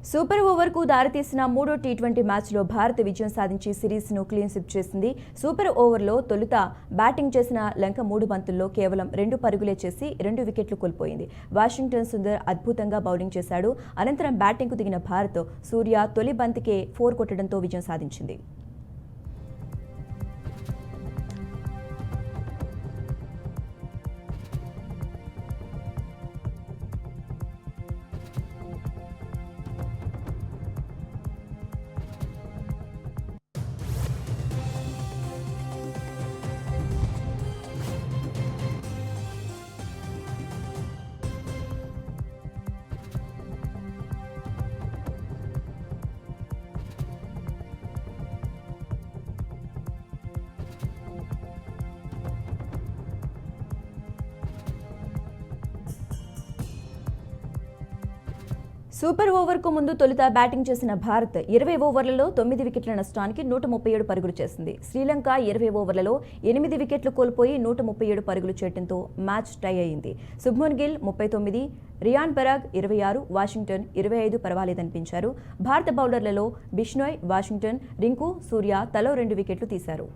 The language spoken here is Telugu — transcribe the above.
సూపర్ ఓవర్కు దారితీసిన మూడో టీ20 మ్యాచ్లో భారత్ విజయం సాధించి సిరీస్ను క్లీన్ స్వీప్ చేసింది. సూపర్ ఓవర్లో తొలుత బ్యాటింగ్ చేసిన లంక 3 బంతుల్లో కేవలం 2 పరుగులే చేసి 2 వికెట్లు కోల్పోయింది. వాషింగ్టన్ సుందర్ అద్భుతంగా బౌలింగ్ చేశాడు. అనంతరం బ్యాటింగ్కు దిగిన భారత్ సూర్య తొలి బంతికే 4 కొట్టడంతో విజయం సాధించింది. సూపర్ ఓవర్కు ముందు తొలుత బ్యాటింగ్ చేసిన భారత్ 20 ఓవర్లలో 9 వికెట్ల నష్టానికి 137 పరుగులు చేసింది. శ్రీలంక 20 ఓవర్లలో 8 వికెట్లు కోల్పోయి 137 పరుగులు చేయడంతో మ్యాచ్ టై అయింది. శుభ్మన్ గిల్ 39, రియాన్ పరాగ్ 26, వాషింగ్టన్ 25 పర్వాలేదనిపించారు. భారత బౌలర్లలో బిష్నోయ్, వాషింగ్టన్, రింకు, సూర్య తలో 2 వికెట్లు తీశారు.